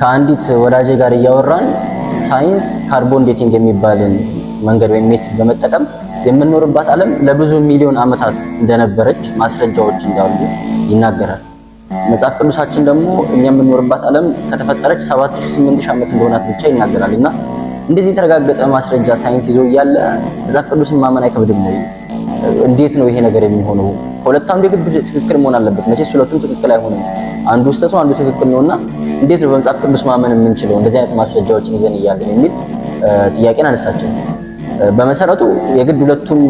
ከአንዲት ወዳጄ ጋር እያወራን ሳይንስ ካርቦን ዴቲንግ የሚባልን መንገድ ወይም ሜትድ በመጠቀም የምንኖርባት ዓለም ለብዙ ሚሊዮን ዓመታት እንደነበረች ማስረጃዎች እንዳሉ ይናገራል። መጽሐፍ ቅዱሳችን ደግሞ እኛ የምንኖርባት ዓለም ከተፈጠረች 7000-8000 ዓመት እንደሆናት ብቻ ይናገራል። እና እንደዚህ የተረጋገጠ ማስረጃ ሳይንስ ይዞ እያለ መጽሐፍ ቅዱስን ማመን አይከብድም ወይ? እንዴት ነው ይሄ ነገር የሚሆነው? ከሁለት አንዱ የግድ ትክክል መሆን አለበት። መቼስ ሁለቱም ትክክል አይሆንም። አንዱ ስህተት ነው፣ አንዱ ትክክል ነውና እንዴት ነው በመጽሐፍ ቅዱስ ማመን የምንችለው እንደዚህ አይነት ማስረጃዎችን ይዘን እያለን የሚል ጥያቄን አነሳችን። በመሰረቱ የግድ ሁለቱም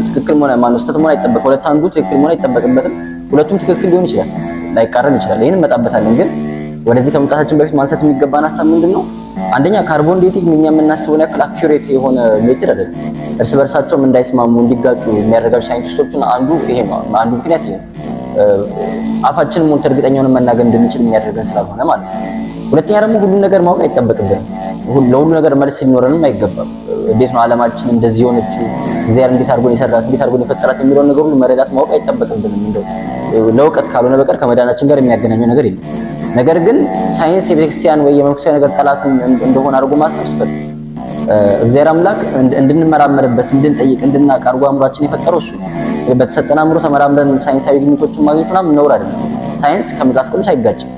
ትክክል መሆን ስህተት መሆን አይጠበቅም። ሁለት አንዱ ትክክል መሆን አይጠበቅበትም። ሁለቱም ትክክል ሊሆን ይችላል፣ ላይቃረን ይችላል። ይሄንን እንመጣበታለን። ግን ወደዚህ ከመምጣታችን በፊት ማንሳት የሚገባን ሀሳብ ምንድነው? አንደኛ ካርቦን ዴቲንግ እኛ የምናስበውን ያክል አኩሬት የሆነ ሜትድ አይደለም። እርስ በርሳቸውም እንዳይስማሙ እንዲጋጩ የሚያደርጋቸው ሳይንቲስቶችን አንዱ ይሄ ነው። አንዱ ምክንያት ይሄ ነው። አፋችንን ሞልተን እርግጠኛውን መናገር እንድንችል የሚያደርገን ስላልሆነ ማለት ነው። ሁለተኛ ደግሞ ሁሉን ነገር ማወቅ አይጠበቅብንም። ለሁሉ ነገር መልስ ሊኖረንም አይገባም። እንዴት ነው ዓለማችን እንደዚህ የሆነችው፣ እግዚአብሔር እንዴት አድርጎ የሰራት፣ እንዴት አድርጎ የፈጠራት የሚለውን ነገር ሁሉ መረዳት ማወቅ አይጠበቅብንም። እንደው ለእውቀት ካልሆነ በቀር ከመዳናችን ጋር የሚያገናኘው ነገር የለም። ነገር ግን ሳይንስ የቤተክርስቲያን ወይ የመንፈሳዊ ነገር ጠላት እንደሆነ አድርጎ ማሰብ ስህተት። እግዚአብሔር አምላክ እንድንመራመርበት፣ እንድንጠይቅ፣ እንድናውቅ አድርጎ አእምሯችን የፈጠረው እሱ። በተሰጠን አእምሮ ተመራምረን ሳይንሳዊ ግኝቶችን ማግኘት ምናምን ነውር አይደለም። ሳይንስ ከመጽሐፍ ቅዱስ አይጋጭም።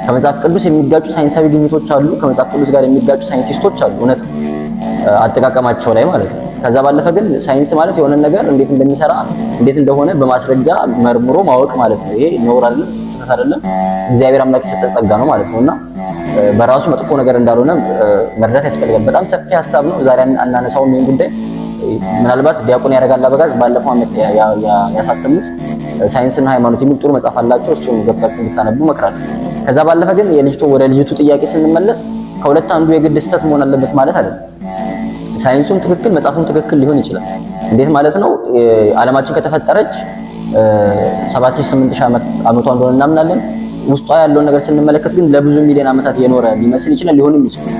ከመጽሐፍ ቅዱስ የሚጋጩ ሳይንሳዊ ግኝቶች አሉ፣ ከመጽሐፍ ቅዱስ ጋር የሚጋጩ ሳይንቲስቶች አሉ። እውነት አጠቃቀማቸው ላይ ማለት ነው። ከዛ ባለፈ ግን ሳይንስ ማለት የሆነ ነገር እንዴት እንደሚሰራ እንዴት እንደሆነ በማስረጃ መርምሮ ማወቅ ማለት ነው። ይሄ ነውር አይደለም፣ ስህተት አይደለም፣ እግዚአብሔር አምላክ የሰጠን ጸጋ ነው ማለት ነውና በራሱ መጥፎ ነገር እንዳልሆነ መረዳት ያስፈልጋል። በጣም ሰፊ ሀሳብ ነው። ዛሬ አናነሳውም ይሄን ጉዳይ። ምናልባት ዲያቆን ያረጋል አበጋዝ ባለፈው ዓመት ያሳተሙት ሳይንስና ሃይማኖት የሚል ጥሩ መጽሐፍ አላቸው። እሱን ገብታችሁ እንድታነቡ እመክራለሁ። ከዛ ባለፈ ግን ወደ ልጅቱ ጥያቄ ስንመለስ ከሁለት አንዱ የግድ ስህተት መሆን አለበት ማለት አይደለም። ሳይንሱም ትክክል መጽሐፉም ትክክል ሊሆን ይችላል። እንዴት ማለት ነው? ዓለማችን ከተፈጠረች 7000-8000 ዓመቷ እንደሆነ እናምናለን። ውስጧ ያለውን ነገር ስንመለከት ግን ለብዙ ሚሊዮን ዓመታት የኖረ ሊመስል ይችላል፣ ሊሆንም ይችላል።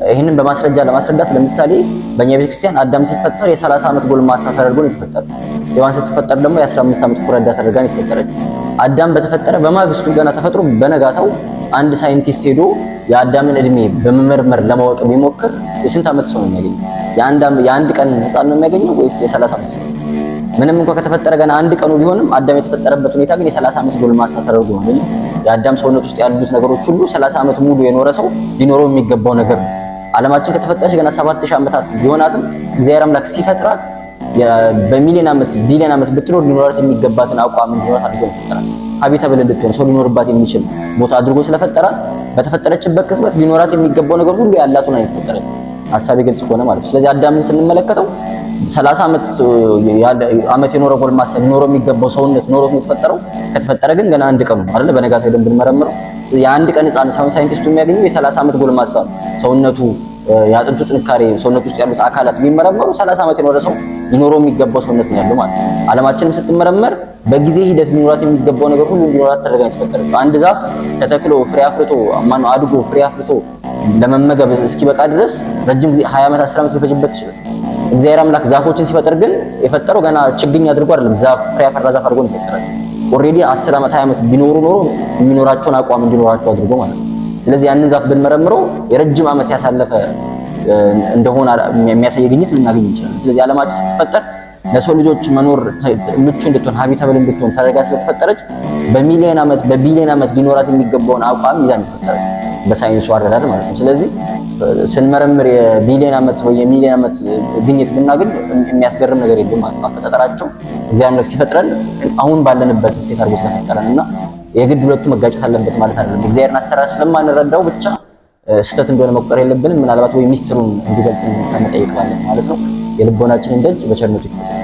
ይህንን በማስረጃ ለማስረዳት ለምሳሌ በእኛ ቤተክርስቲያን አዳም ሲፈጠር የ30 ዓመት ጎልማሳ ተደርጎ ነው የተፈጠረው። ሔዋን ስትፈጠር ደግሞ የ15 ዓመት ኩረዳ ተደርጋ ነው የተፈጠረች። አዳም በተፈጠረ በማግስቱ ገና ተፈጥሮ በነጋታው አንድ ሳይንቲስት ሄዶ የአዳምን እድሜ በመመርመር ለማወቅ ቢሞክር የስንት ዓመት ሰው ነው የሚያገኘው? የአንድ ቀን ህፃን ነው የሚያገኘው ወይስ የ30 ዓመት ሰው? ምንም እንኳን ከተፈጠረ ገና አንድ ቀኑ ቢሆንም አዳም የተፈጠረበት ሁኔታ ግን የ30 ዓመት ጎልማሳ ተደርጎ ነው። የአዳም ሰውነት ውስጥ ያሉት ነገሮች ሁሉ 30 ዓመት ሙሉ የኖረ ሰው ሊኖረው የሚገባው ነገር ነው። ዓለማችን ከተፈጠረች ገና 7000 ዓመታት ቢሆናትም እግዚአብሔር አምላክ ሲፈጥራት በሚሊዮን ዓመት ቢሊዮን ዓመት ብትኖር ሊኖራት የሚገባትን አቋም እንዲኖራት አድርጎ ፈጠራት። ሀቢታብል እንድትሆን ሰው ሊኖርባት የሚችል ቦታ አድርጎ ስለፈጠራት በተፈጠረችበት ቅጽበት ሊኖራት የሚገባው ነገር ሁሉ ያላት ሆና የተፈጠረች። ሐሳቤ ግልጽ ሆነ ማለት ነው። ስለዚህ አዳምን ስንመለከተው 30 ዓመት የኖረ ጎልማሳ ሊኖረው የሚገባው ሰውነት ኖሮት ነው የተፈጠረው። ከተፈጠረ ግን ገና አንድ ቀኑ አይደለ? በነጋታው ሄደን ብንመረምረው የአንድ ቀን ህፃን ሳይንቲስቱ የሚያገኘው የ30 ዓመት ጎልማሳ ሰውነቱ የአጥንቱ ጥንካሬ ሰውነት ውስጥ ያሉት አካላት ቢመረመሩ 30 ዓመት የኖረ ሰው ሊኖረው የሚገባው ሰውነት ነው ያለው ማለት ነው። ዓለማችንም ስትመረመር በጊዜ ሂደት ሊኖራት የሚገባው ነገር ሁሉ እንዲኖራት ተደርጋ የተፈጠረችው። አንድ ዛፍ ተተክሎ ፍሬ አፍርቶ አድጎ ፍሬ አፍርቶ ለመመገብ እስኪበቃ ድረስ ረጅም ጊዜ 20 ዓመት 10 ዓመት ሊፈጅበት ይችላል። እግዚአብሔር አምላክ ዛፎችን ሲፈጥር ግን የፈጠረው ገና ችግኝ አድርጎ አይደለም፣ ዛፍ ፍሬ ያፈራ ዛፍ አድርጎ ነው የፈጠረው። ኦልሬዲ 10 ዓመት 20 ዓመት ቢኖሩ ኖሮ የሚኖራቸውን አቋም እንዲኖራቸው አድርጎ ማለት ነው። ስለዚህ ያንን ዛፍ ብንመረምረው የረጅም ዓመት ያሳለፈ እንደሆነ የሚያሳይ ግኝት ልናገኝ እንችላለን። ስለዚህ ዓለማችን ስትፈጠር ለሰው ልጆች መኖር ምቹ እንድትሆን ሀቢታብል እንድትሆን ተደርጋ ስለተፈጠረች በሚሊዮን ዓመት በቢሊዮን ዓመት ሊኖራት የሚገባውን አቋም ይዛ ተፈጠረች በሳይንሱ አረዳድ ማለት ነው። ስለዚህ ስንመረምር የቢሊዮን ዓመት ወይ የሚሊዮን ዓመት ግኝት ብናገኝ የሚያስገርም ነገር የለም ማለት ነው። አፈጣጠራቸው እግዚአብሔር አምላክ ሲፈጥረን አሁን ባለንበት ስቴት አድርጎ ስለፈጠረንና የግድ ሁለቱ መጋጨት አለበት ማለት አይደለም። እግዚአብሔርን አሰራር ስለማንረዳው ብቻ ስህተት እንደሆነ መቁጠር የለብንም። ምናልባት ወይ ሚስጥሩን እንዲገልጽ ከመጠየቅ ማለት ነው። የልቦናችንን ደጅ በቸርነቱ ይክፈት።